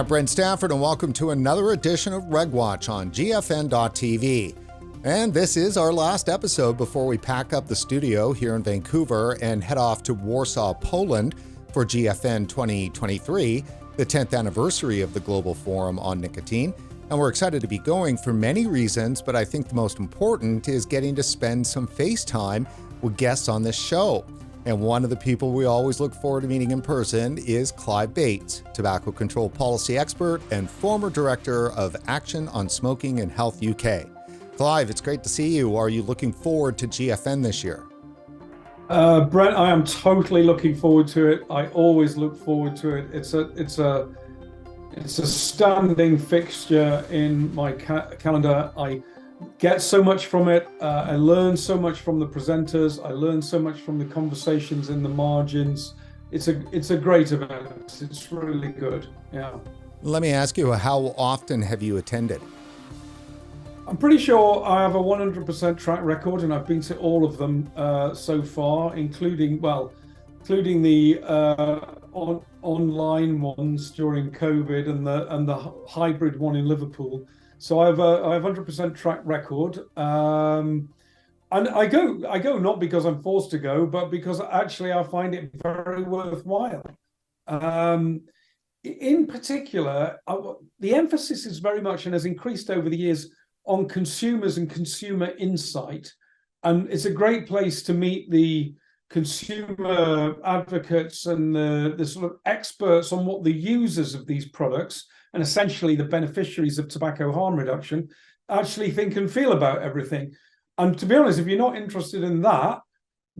I'm Brent Stafford, and welcome to another edition of RegWatch on GFN.tv. And this is our last episode before we pack up the studio here in Vancouver and head off to Warsaw, Poland for GFN 2023, the 10th anniversary of the Global Forum on Nicotine. And we're excited to be going for many reasons, but I think the most important is getting to spend some face time with guests on this show. And one of the people we always look forward to meeting in person is Clive Bates, tobacco control policy expert and former director of Action on Smoking and Health UK. Clive, it's great to see you. Are you looking forward to GFN this year? Brent, I am totally looking forward to it. I always look forward to it. It's a standing fixture in my calendar. I get so much from it. I learn so much from the presenters. I learn so much from the conversations in the margins. It's a great event. It's really good. Yeah. Let me ask you, how often have you attended? I'm pretty sure I have a 100% track record, and I've been to all of them so far, including the online ones during COVID and the hybrid one in Liverpool. So I have 100% track record, and I go not because I'm forced to go, but because actually I find it very worthwhile. In particular, the emphasis is very much and has increased over the years on consumers and consumer insight, and it's a great place to meet the consumer advocates and the sort of experts on what the users of these products and essentially the beneficiaries of tobacco harm reduction actually think and feel about everything. And to be honest, if you're not interested in that,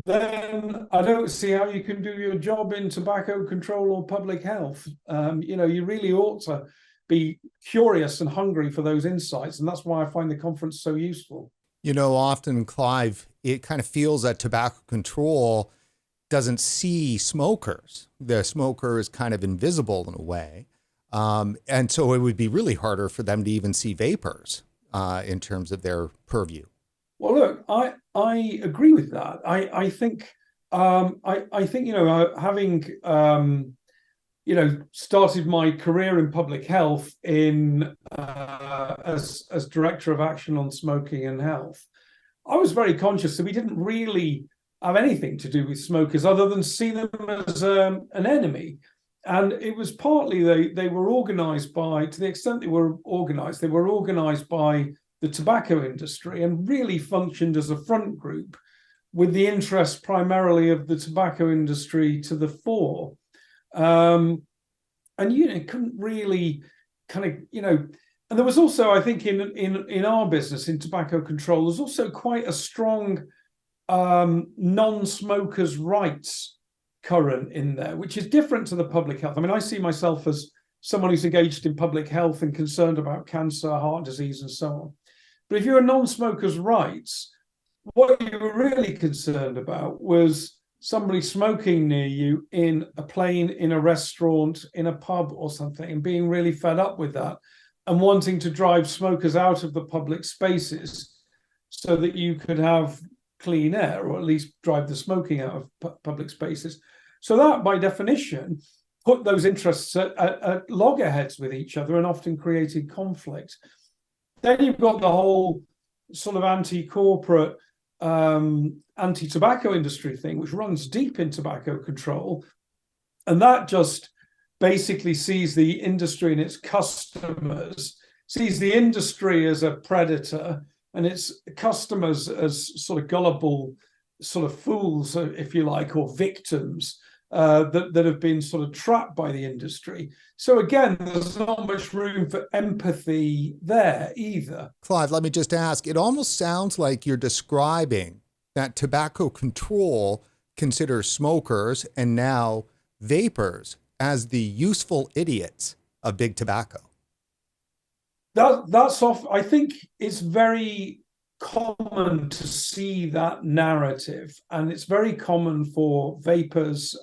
then I don't see how you can do your job in tobacco control or public health. You really ought to be curious and hungry for those insights. And that's why I find the conference so useful. You know, often, Clive, it kind of feels that tobacco control doesn't see smokers. The smoker is kind of invisible in a way. And so it would be really harder for them to even see vapors in terms of their purview. Well, look, I agree with that. I think having started my career in public health as director of Action on Smoking and Health, I was very conscious that we didn't really have anything to do with smokers other than see them as an enemy. And it was partly they were organized by, to the extent they were organized by the tobacco industry and really functioned as a front group with the interests primarily of the tobacco industry to the fore. And couldn't really and there was also, I think, in our business, in tobacco control, there's also quite a strong non-smokers' rights current in there, which is different to the public health. I mean, I see myself as someone who's engaged in public health and concerned about cancer, heart disease, and so on. But if you're a non-smokers' rights, what you were really concerned about was somebody smoking near you in a plane, in a restaurant, in a pub or something, and being really fed up with that and wanting to drive smokers out of the public spaces so that you could have clean air, or at least drive the smoking out of public spaces. So that, by definition, put those interests at loggerheads with each other and often created conflict. Then you've got the whole sort of anti-corporate, anti-tobacco industry thing, which runs deep in tobacco control. And that just basically sees the industry and its customers, sees the industry as a predator and its customers as sort of gullible sort of fools, if you like, or victims that have been sort of trapped by the industry. So again, there's not much room for empathy there either. Clive, let me just ask, it almost sounds like you're describing that tobacco control considers smokers and now vapors as the useful idiots of big tobacco. That's off. I think it's very common to see that narrative, and it's very common for vapors,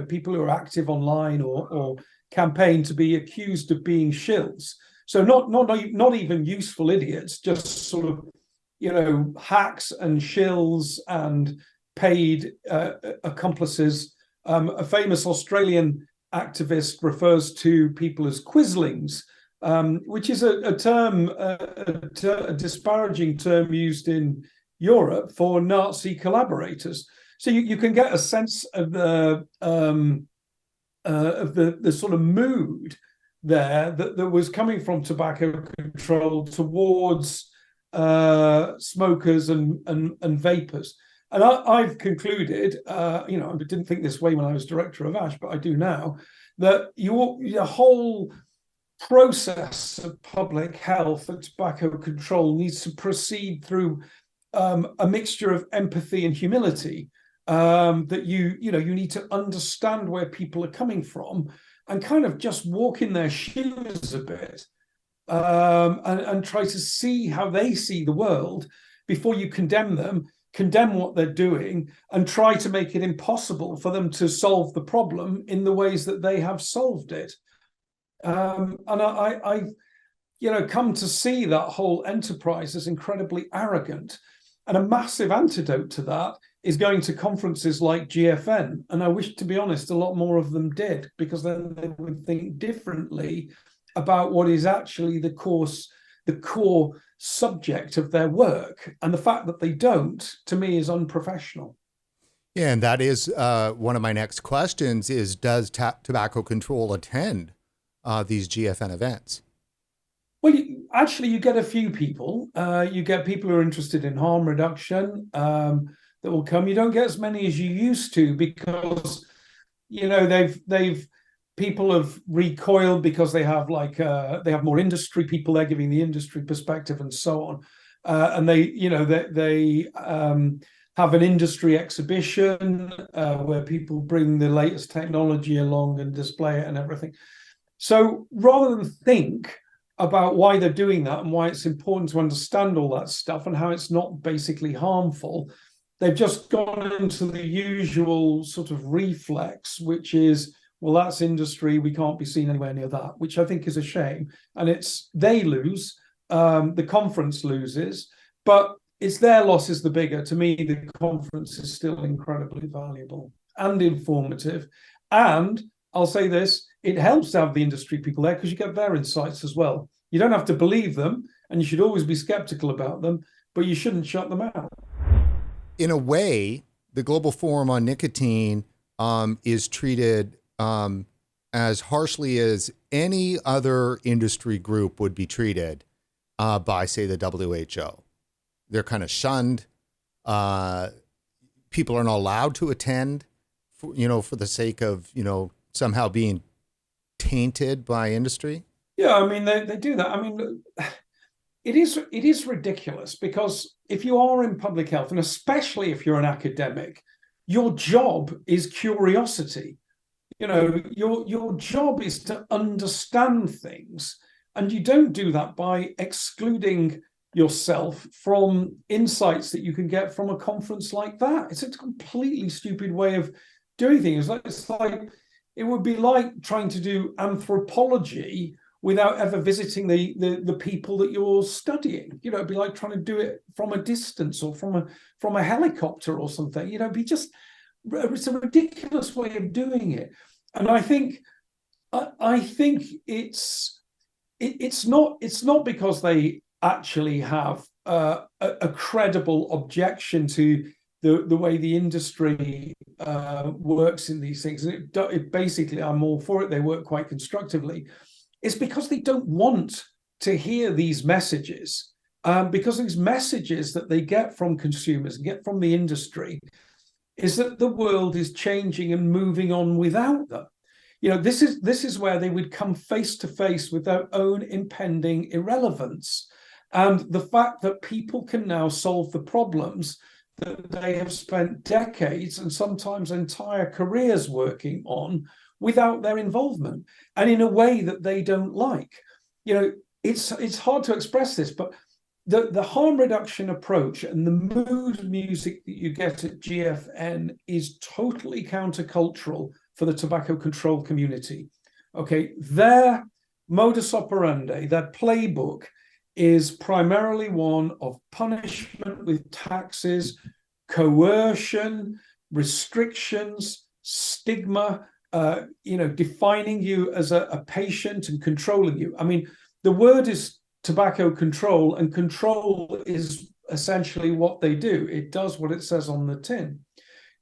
people who are active online or campaign to be accused of being shills. So not even useful idiots, just sort of, hacks and shills and paid accomplices. A famous Australian activist refers to people as quislings, which is a term, a disparaging term used in Europe for Nazi collaborators. So you can get a sense of the sort of mood there that was coming from tobacco control towards smokers and vapors. And I've concluded, I didn't think this way when I was director of ASH, but I do now, that the whole process of public health and tobacco control needs to proceed through a mixture of empathy and humility. That you need to understand where people are coming from and kind of just walk in their shoes a bit, and try to see how they see the world before you condemn them, condemn what they're doing, and try to make it impossible for them to solve the problem in the ways that they have solved it. And I've come to see that whole enterprise as incredibly arrogant. And a massive antidote to that is going to conferences like GFN. And I wish, to be honest, a lot more of them did, because then they would think differently about what is actually the core subject of their work. And the fact that they don't, to me, is unprofessional. Yeah, and that is one of my next questions is, does tobacco control attend these GFN events? Well, you get a few people. You get people who are interested in harm reduction that will come. You don't get as many as you used to, because people have recoiled because they have more industry people there giving the industry perspective and so on, and they have an industry exhibition where people bring the latest technology along and display it and everything. So rather than think about why they're doing that and why it's important to understand all that stuff and how it's not basically harmful, they've just gone into the usual sort of reflex, which is, well, that's industry, we can't be seen anywhere near that, which I think is a shame. And they lose, the conference loses, but it's their loss is the bigger. To me, the conference is still incredibly valuable and informative. And I'll say this, it helps to have the industry people there because you get their insights as well. You don't have to believe them, and you should always be skeptical about them, but you shouldn't shut them out. In a way, the Global Forum on Nicotine is treated as harshly as any other industry group would be treated by, say, the WHO. They're kind of shunned. People are not allowed to attend, for the sake of, somehow being tainted by industry. Yeah, I mean, they do that. I mean, it is ridiculous, because if you are in public health, and especially if you're an academic, your job is curiosity. Your job is to understand things, and you don't do that by excluding yourself from insights that you can get from a conference like that. It's a completely stupid way of doing things. It's like it would be like trying to do anthropology without ever visiting the people that you're studying. It'd be like trying to do it from a distance or from a helicopter or something. It's a ridiculous way of doing it. And I think it's not because they actually have a credible objection to the way the industry works in these things. And it basically, I'm all for it. They work quite constructively. It's because they don't want to hear these messages, because these messages that they get from consumers, get from the industry, is that the world is changing and moving on without them. This is where they would come face to face with their own impending irrelevance, and the fact that people can now solve the problems that they have spent decades and sometimes entire careers working on without their involvement, and in a way that they don't like. It's hard to express this, but the harm reduction approach and the mood music that you get at GFN is totally countercultural for the tobacco control community. Okay, their modus operandi, their playbook, is primarily one of punishment with taxes, coercion, restrictions, stigma, defining you as a patient and controlling you. I mean, the word is tobacco control, and control is essentially what they do. It does what it says on the tin.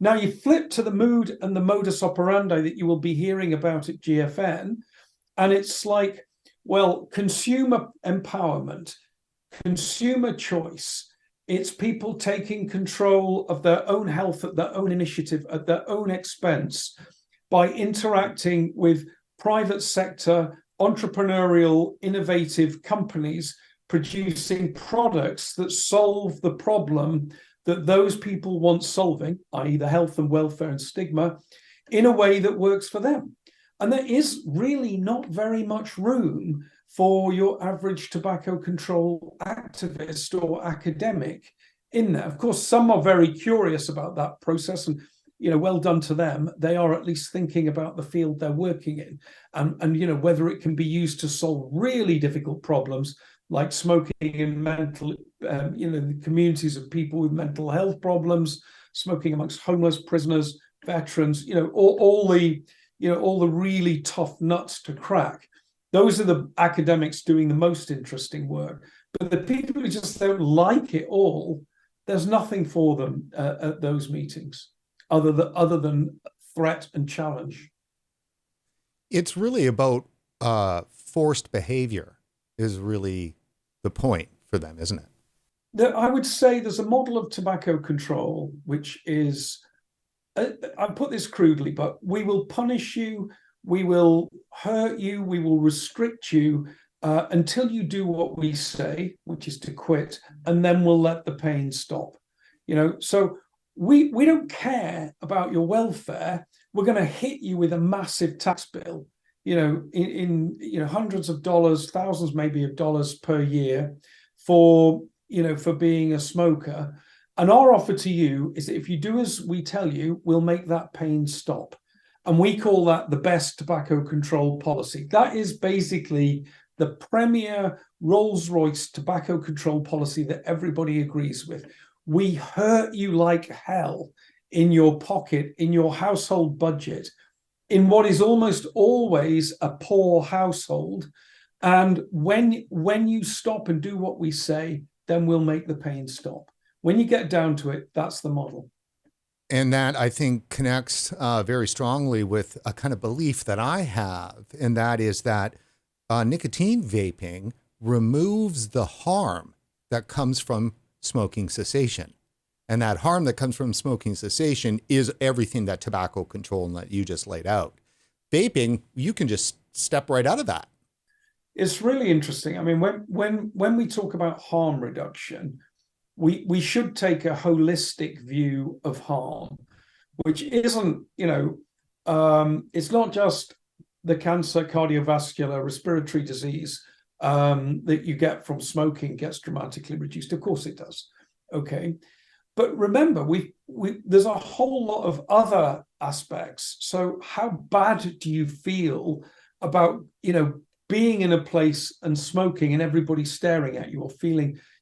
Now you flip to the mood and the modus operandi that you will be hearing about at GFN, and it's like, well, consumer empowerment, consumer choice. It's people taking control of their own health at their own initiative, at their own expense, by interacting with private sector, entrepreneurial, innovative companies producing products that solve the problem that those people want solving, i.e. the health and welfare and stigma, in a way that works for them. And there is really not very much room for your average tobacco control activist or academic in there. Of course, some are very curious about that process, and well done to them. They are at least thinking about the field they're working in, and whether it can be used to solve really difficult problems like smoking in mental, the communities of people with mental health problems, smoking amongst homeless, prisoners, veterans, all the really tough nuts to crack. Those are the academics doing the most interesting work. But the people who just don't like it all, there's nothing for them at those meetings other than threat and challenge. It's really about forced behavior is really the point for them, isn't it? I would say there's a model of tobacco control, which is, I put this crudely, but we will punish you, we will hurt you, we will restrict you until you do what we say, which is to quit, and then we'll let the pain stop. So we don't care about your welfare. We're going to hit you with a massive tax bill, in hundreds of dollars, thousands maybe of dollars per year for being a smoker. And our offer to you is that if you do as we tell you, we'll make that pain stop. And we call that the best tobacco control policy. That is basically the premier Rolls-Royce tobacco control policy that everybody agrees with. We hurt you like hell in your pocket, in your household budget, in what is almost always a poor household. And when you stop and do what we say, then we'll make the pain stop. When you get down to it, that's the model. And that, I think, connects very strongly with a kind of belief that I have, and that is that nicotine vaping removes the harm that comes from smoking cessation. And that harm that comes from smoking cessation is everything that tobacco control and that you just laid out. Vaping, you can just step right out of that. It's really interesting. I mean, when we talk about harm reduction, we should take a holistic view of harm, which isn't, it's not just the cancer, cardiovascular, respiratory disease that you get from smoking gets dramatically reduced. Of course it does. Okay. But remember, there's a whole lot of other aspects. So how bad do you feel about, being in a place and smoking and everybody staring at you, or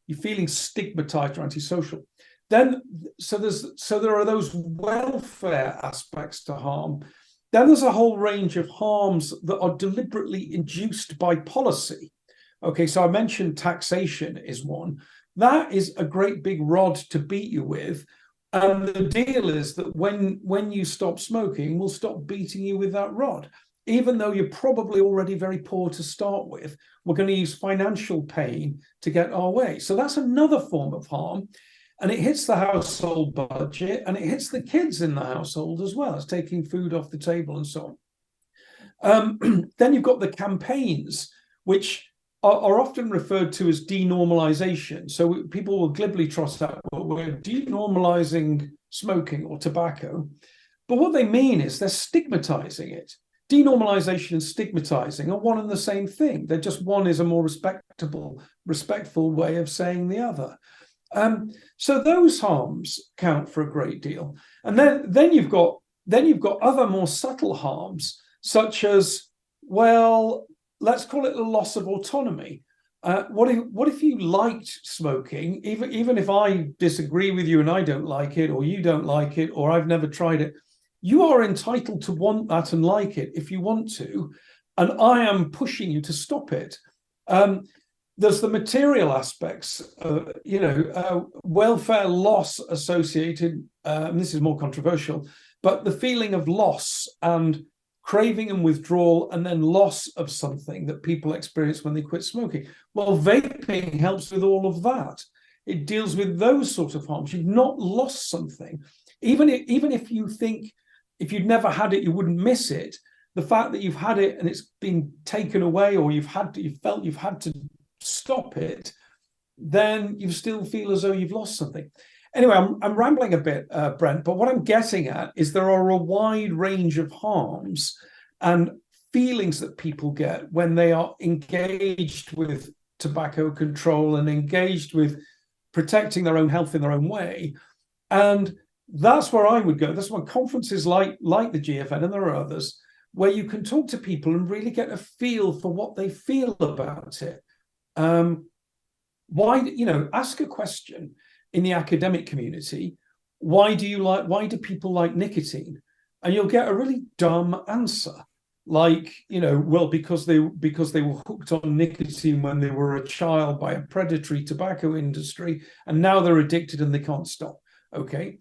you're feeling stigmatized or antisocial? Then, so there are those welfare aspects to harm. Then there's a whole range of harms that are deliberately induced by policy. Okay, so I mentioned taxation is one. That is a great big rod to beat you with. And the deal is that when you stop smoking, we'll stop beating you with that rod. Even though you're probably already very poor to start with, we're going to use financial pain to get our way. So that's another form of harm. And it hits the household budget, and it hits the kids in the household as well. It's taking food off the table and so on. Then you've got the campaigns, which are often referred to as denormalization. So people will glibly trust that, well, we're denormalizing smoking or tobacco. But what they mean is they're stigmatizing it. Denormalization and stigmatizing are one and the same thing. They're just, one is a more respectful way of saying the other. So those harms count for a great deal. And then you've got other more subtle harms, such as, well, let's call it the loss of autonomy. What if you liked smoking, even if I disagree with you and I don't like it, or you don't like it, or I've never tried it? You are entitled to want that and like it if you want to, and I am pushing you to stop it. There's the material aspects, welfare loss associated, and this is more controversial, but the feeling of loss and craving and withdrawal and then loss of something that people experience when they quit smoking. Well, vaping helps with all of that. It deals with those sort of harms. You've not lost something. Even if you think if you'd never had it, you wouldn't miss it. The fact that you've had it and it's been taken away, or you felt you've had to stop it, then you still feel as though you've lost something. Anyway, I'm rambling a bit, Brent, but what I'm getting at is there are a wide range of harms and feelings that people get when they are engaged with tobacco control and engaged with protecting their own health in their own way. And that's where I would go. That's why conferences like the GFN, and there are others, where you can talk to people and really get a feel for what they feel about it. Ask a question in the academic community. Why do people like nicotine? And you'll get a really dumb answer. Like, because they were hooked on nicotine when they were a child by a predatory tobacco industry, and now they're addicted and they can't stop. Okay.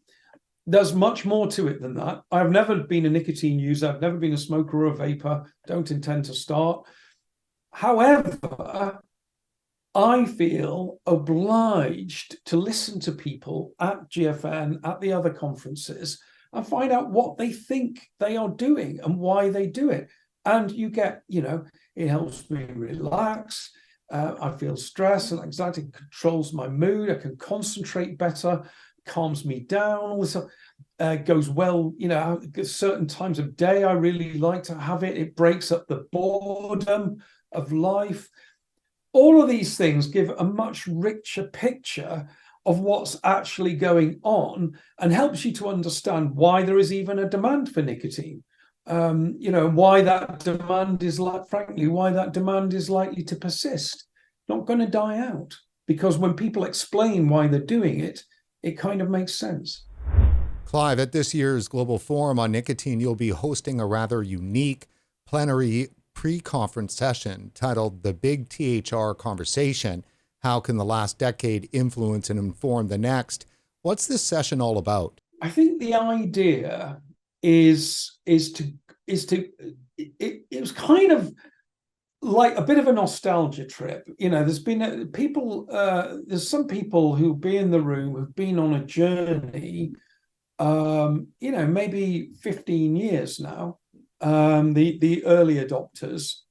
There's much more to it than that. I've never been a nicotine user. I've never been a smoker or a vapor. Don't intend to start. However, I feel obliged to listen to people at GFN, at the other conferences, and find out what they think they are doing and why they do it. And you get, it helps me relax. I feel stress and anxiety, controls my mood. I can concentrate better, calms me down. All this goes well, at certain times of day, I really like to have it. It breaks up the boredom of life. All of these things give a much richer picture of what's actually going on and helps you to understand why there is even a demand for nicotine. Why that demand is likely to persist, not going to die out. Because when people explain why they're doing it, it kind of makes sense. Clive, at this year's Global Forum on Nicotine, you'll be hosting a rather unique plenary pre-conference session titled The Big THR Conversation. How can the last decade influence and inform the next? What's this session all about? I think the idea it was kind of like a bit of a nostalgia trip. There's been there's some people who'll be in the room who've been on a journey, maybe 15 years now. The early adopters,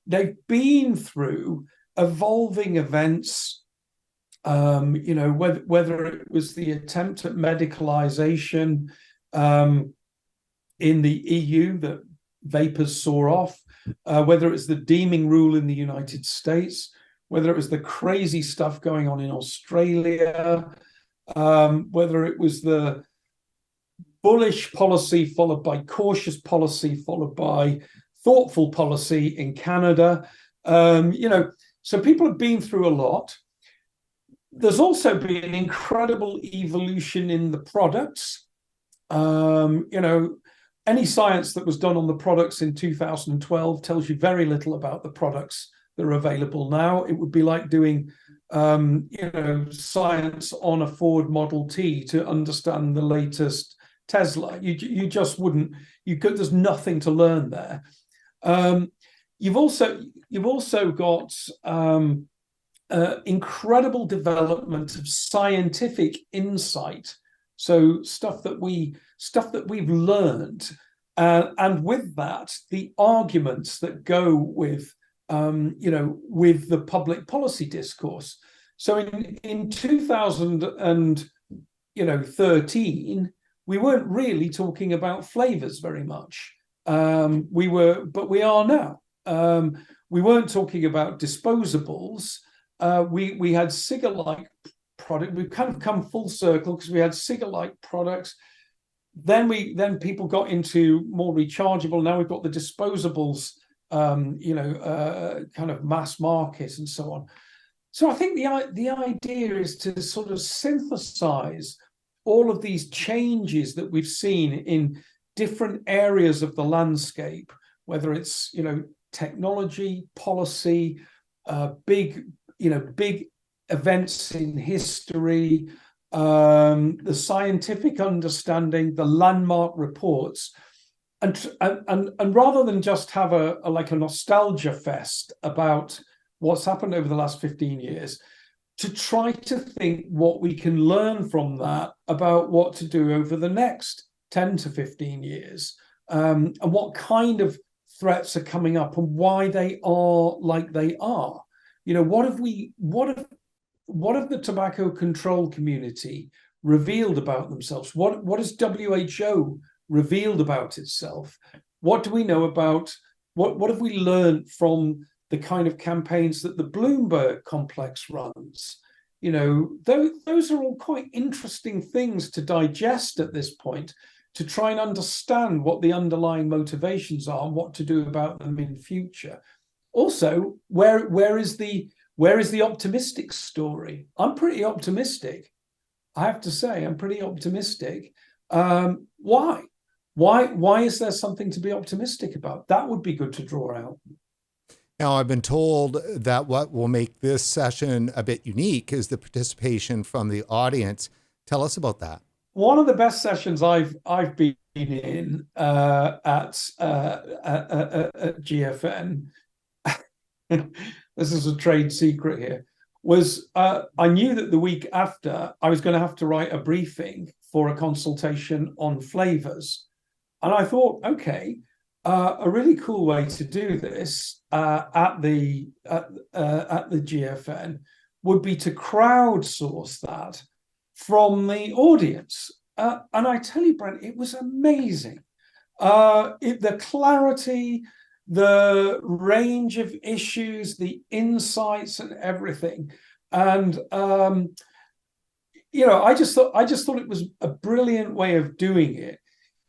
they've been through evolving events, whether it was the attempt at medicalization in the EU that vapors saw off, whether it's the deeming rule in the United States, whether it was the crazy stuff going on in Australia, whether it was the bullish policy followed by cautious policy followed by thoughtful policy in Canada. So people have been through a lot. There's also been an incredible evolution in the products. Any science that was done on the products in 2012 tells you very little about the products that are available now. It would be like doing science on a Ford Model T to understand the latest Tesla. You just wouldn't. There's nothing to learn there. You've also got incredible development of scientific insight. So stuff that we've learned, and with that, the arguments that go with with the public policy discourse. So in 2013, we weren't really talking about flavors very much. But we are now. We weren't talking about disposables. We had cigar-like product. We've kind of come full circle because we had cigar-like products. Then people got into more rechargeable. Now we've got the disposables, kind of mass market and so on. So I think the idea is to sort of synthesize all of these changes that we've seen in different areas of the landscape, whether it's, technology, policy, big events in history, the scientific understanding, the landmark reports, and rather than just have a nostalgia fest about what's happened over the last 15 years, to try to think what we can learn from that about what to do over the next 10 to 15 years, and what kind of threats are coming up and why they are like they are. What have the tobacco control community revealed about themselves? What has WHO revealed about itself? What do we know about, what have we learned from the kind of campaigns that the Bloomberg complex runs? Those are all quite interesting things to digest at this point, to try and understand what the underlying motivations are and what to do about them in future. Also, where is the optimistic story? I'm pretty optimistic. I have to say, I'm pretty optimistic. Why? Why is there something to be optimistic about? That would be good to draw out. Now, I've been told that what will make this session a bit unique is the participation from the audience. Tell us about that. One of the best sessions I've been in at GFN, this is a trade secret here, was I knew that the week after I was going to have to write a briefing for a consultation on flavors. And I thought, okay, a really cool way to do this at the GFN would be to crowdsource that from the audience. And I tell you, Brent, it was amazing. The clarity, the range of issues, the insights and everything. And, I just thought it was a brilliant way of doing it.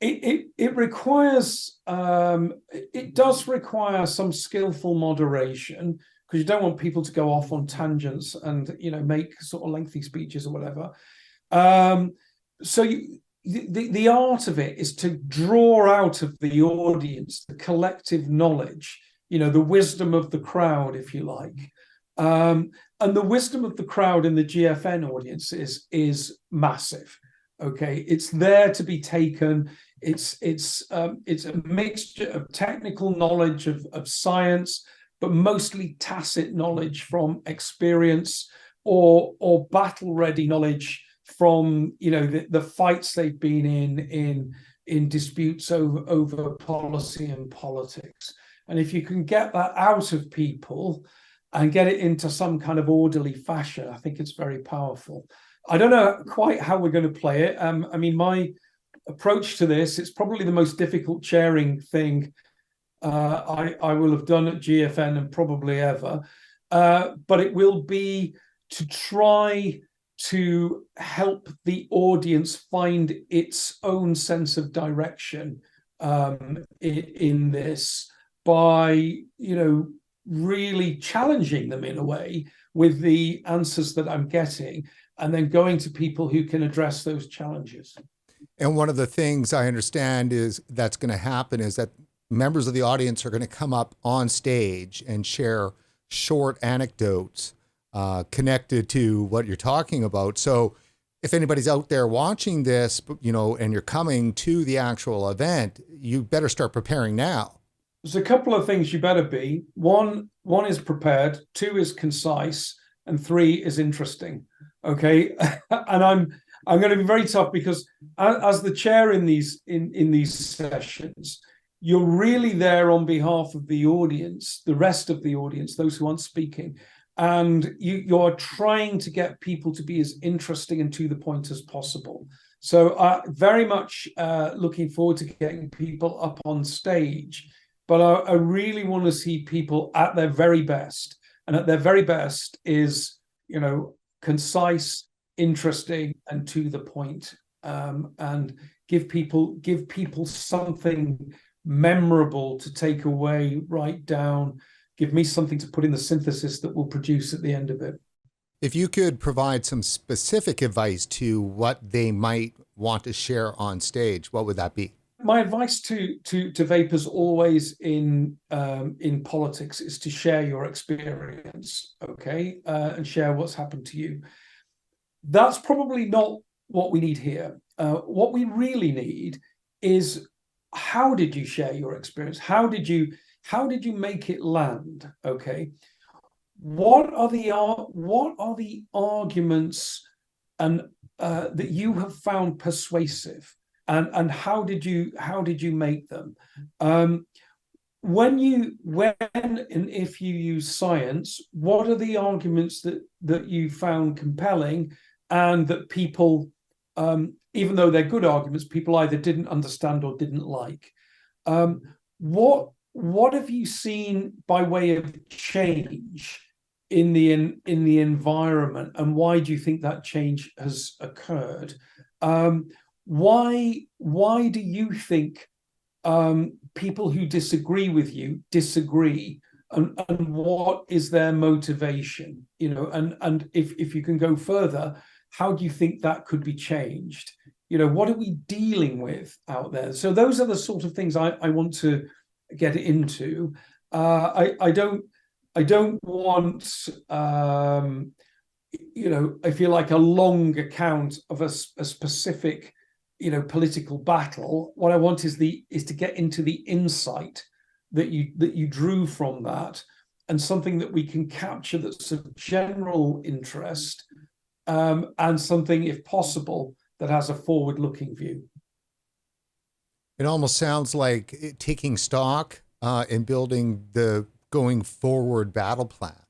It requires, it does require some skillful moderation, because you don't want people to go off on tangents and, make sort of lengthy speeches or whatever. So the art of it is to draw out of the audience the collective knowledge, the wisdom of the crowd, if you like. And the wisdom of the crowd in the GFN audience is massive. Okay, it's there to be taken. It's a mixture of technical knowledge of science, but mostly tacit knowledge from experience or battle-ready knowledge from the fights they've been in disputes over policy and politics. And if you can get that out of people and get it into some kind of orderly fashion, I think it's very powerful. I don't know quite how we're going to play it. My approach to this, it's probably the most difficult chairing thing I will have done at GFN and probably ever. But it will be to try to help the audience find its own sense of direction in this by, really challenging them in a way with the answers that I'm getting, and then going to people who can address those challenges. And one of the things I understand is that's going to happen is that members of the audience are going to come up on stage and share short anecdotes connected to what you're talking about. So if anybody's out there watching this, and you're coming to the actual event, you better start preparing now. There's a couple of things you better be. One is prepared, 2 is concise, and 3 is interesting. Okay. And I'm going to be very tough, because as the chair in these sessions, you're really there on behalf of the audience, the rest of the audience, those who aren't speaking. And you're trying to get people to be as interesting and to the point as possible. So very much looking forward to getting people up on stage. But I really want to see people at their very best. And at their very best is, concise, interesting, and to the point. And give people something memorable to take away, write down. Give me something to put in the synthesis that we'll produce at the end of it. If you could provide some specific advice to what they might want to share on stage, what would that be? My advice to vapers always in politics is to share your experience, okay, and share what's happened to you. That's probably not what we need here. What we really need is, how did you share your experience? How did you make it land? Okay, what are the arguments and that you have found persuasive, and how did you make them? When and if you use science, what are the arguments that you found compelling, and that people, even though they're good arguments, people either didn't understand or didn't like? What have you seen by way of change in the environment, and why do you think that change has occurred? Why do you think people who disagree with you disagree, and what is their motivation? And if you can go further, how do you think that could be changed? What are we dealing with out there? So those are the sort of things I want to get into. I don't want if you like, a long account of a specific political battle. What I want is to get into the insight that you drew from that, and something that we can capture that's of general interest, and something, if possible, that has a forward-looking view. It almost sounds like taking stock and building the going forward battle plan.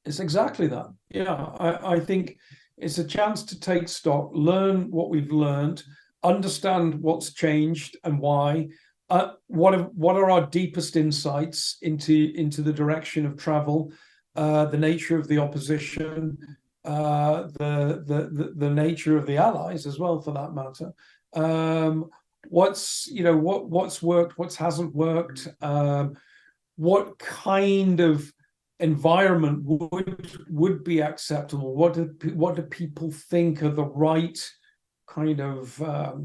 It's exactly that. Yeah, I think it's a chance to take stock, learn what we've learned, understand what's changed and why. What are our deepest insights into the direction of travel, the nature of the opposition, the nature of the allies as well, for that matter. What's worked, what hasn't worked, what kind of environment would be acceptable, what do people think are the right kind of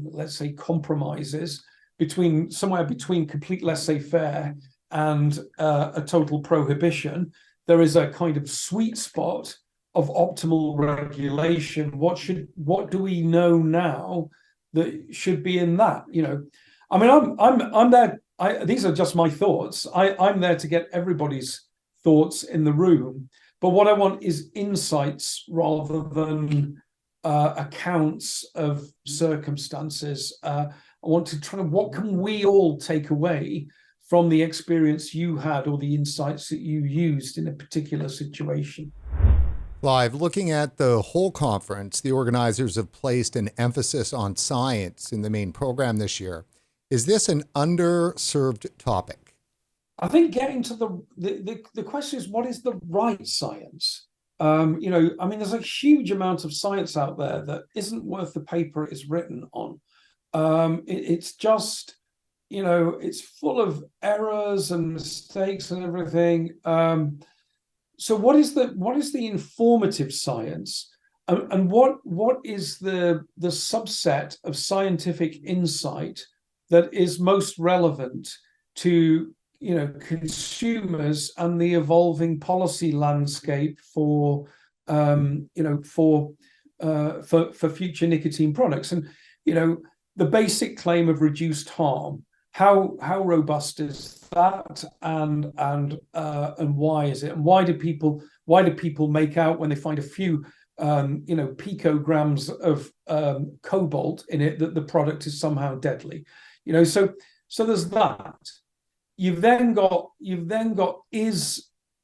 let's say compromises somewhere between complete laissez-faire and a total prohibition. There is a kind of sweet spot of optimal regulation. What do we know now that should be in that? I mean, I'm there. These are just my thoughts. I'm there to get everybody's thoughts in the room, but what I want is insights rather than accounts of circumstances. I want to try. What can we all take away from the experience you had, or the insights that you used in a particular situation? Clive, looking at the whole conference, the organizers have placed an emphasis on science in the main program this year. Is this an underserved topic? I think getting to the question is, what is the right science? I mean, there's a huge amount of science out there that isn't worth the paper it is written on. It's just, it's full of errors and mistakes and everything. So what is the informative science, and what is the subset of scientific insight that is most relevant to consumers and the evolving policy landscape for future nicotine products? And the basic claim of reduced harm, how robust is that, and why is it, and why do people make out when they find a few picograms of cobalt in it that the product is somehow deadly? So there's that. You've then got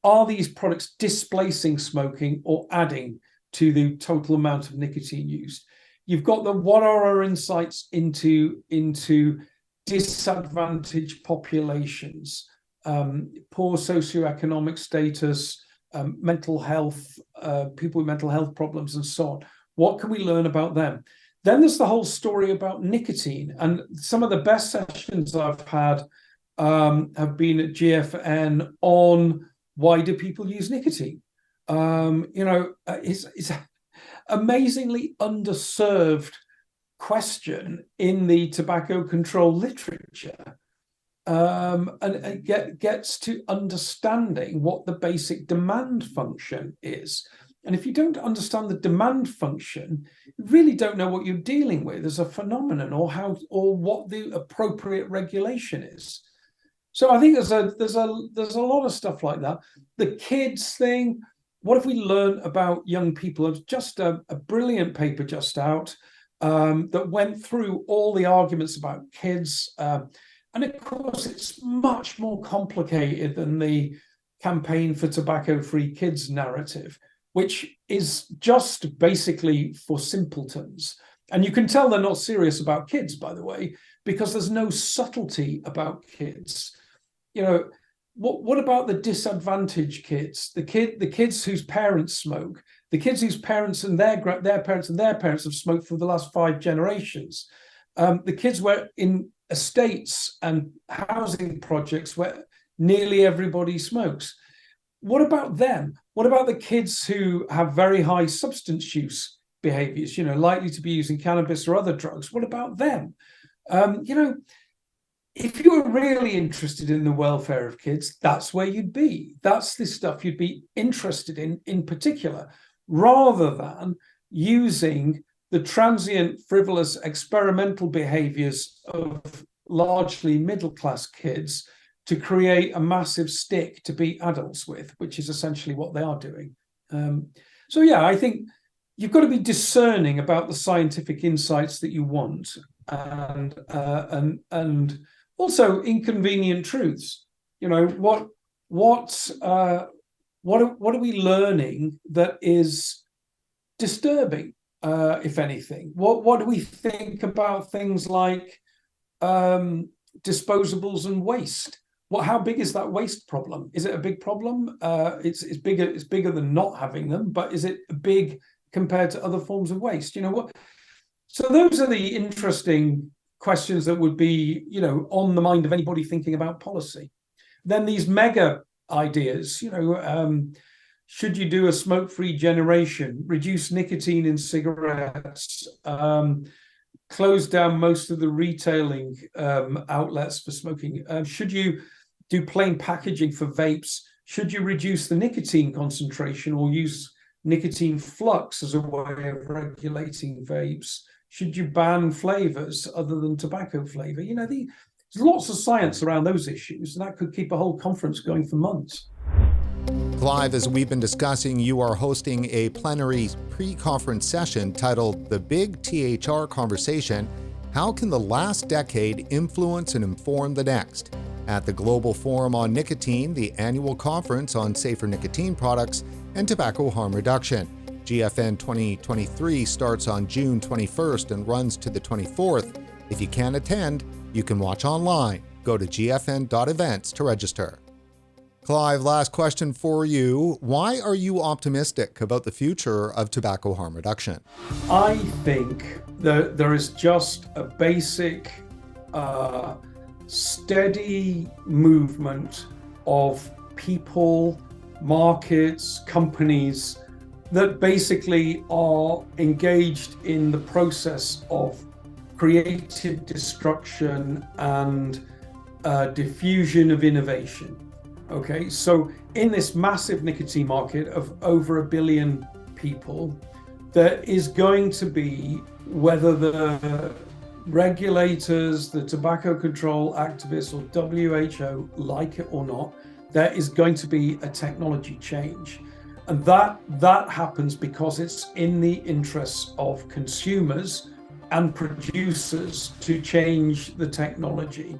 are these products displacing smoking or adding to the total amount of nicotine used? You've got what are our insights into disadvantaged populations, poor socioeconomic status, mental health, people with mental health problems, and so on. What can we learn about them? Then there's the whole story about nicotine, and some of the best sessions I've had have been at GFN on why do people use nicotine. It's amazingly underserved question in the tobacco control literature, and it gets to understanding what the basic demand function is. And if you don't understand the demand function, you really don't know what you're dealing with as a phenomenon, or what the appropriate regulation is. So I think there's a lot of stuff like that. The kids thing. What have we learned about young people? It was just a brilliant paper just out that went through all the arguments about kids. And of course, it's much more complicated than the campaign for tobacco-free kids narrative, which is just basically for simpletons. And you can tell they're not serious about kids, by the way, because there's no subtlety about kids. What about the disadvantaged kids? The kids whose parents smoke, the kids whose parents and their parents and their parents have smoked for the last 5 generations. The kids were in estates and housing projects where nearly everybody smokes. What about them? What about the kids who have very high substance use behaviors, likely to be using cannabis or other drugs? What about them? If you were really interested in the welfare of kids, that's where you'd be. That's the stuff you'd be interested in particular, rather than using the transient, frivolous, experimental behaviors of largely middle-class kids to create a massive stick to beat adults with, which is essentially what they are doing. I think you've got to be discerning about the scientific insights that you want, and also inconvenient truths. What are we learning that is disturbing, if anything? What do we think about things like disposables and waste? How big is that waste problem? Is it a big problem? It's bigger than not having them, but is it big compared to other forms of waste? So those are the interesting questions that would be, on the mind of anybody thinking about policy. Then these mega ideas, should you do a smoke-free generation, reduce nicotine in cigarettes, close down most of the retailing outlets for smoking? Should you do plain packaging for vapes? Should you reduce the nicotine concentration or use nicotine flux as a way of regulating vapes? Should you ban flavors other than tobacco flavor? There's lots of science around those issues, and that could keep a whole conference going for months. Clive, as we've been discussing, you are hosting a plenary pre-conference session titled The Big THR Conversation: How Can the Last Decade Influence and Inform the Next? At the Global Forum on Nicotine, the annual conference on safer nicotine products and tobacco harm reduction. GFN 2023 starts on June 21st and runs to the 24th. If you can't attend, you can watch online. Go to gfn.events to register. Clive, last question for you. Why are you optimistic about the future of tobacco harm reduction? I think that there is just a basic, steady movement of people, markets, companies that basically are engaged in the process of creative destruction and diffusion of innovation. Okay, so in this massive nicotine market of over 1 billion people, there is going to be, whether the regulators, the tobacco control activists, or WHO like it or not, there is going to be a technology change. And that happens because it's in the interests of consumers and producers to change the technology.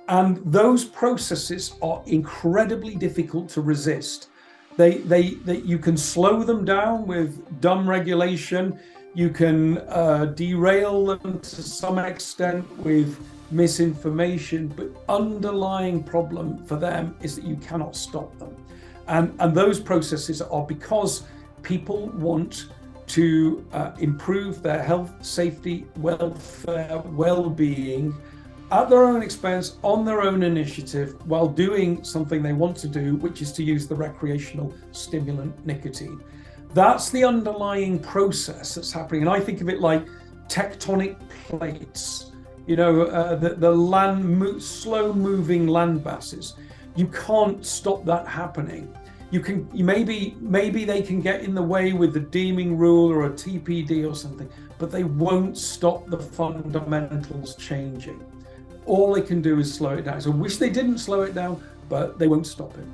And those processes are incredibly difficult to resist. You can slow them down with dumb regulation. You can derail them to some extent with misinformation, but underlying problem for them is that you cannot stop them. And those processes are because people want to improve their health, safety, welfare, well-being, at their own expense, on their own initiative, while doing something they want to do, which is to use the recreational stimulant nicotine. That's the underlying process that's happening. And I think of it like tectonic plates, the slow moving land masses. You can't stop that happening. Maybe they can get in the way with the deeming rule or a TPD or something, but they won't stop the fundamentals changing. All they can do is slow it down. So I wish they didn't slow it down, but they won't stop it.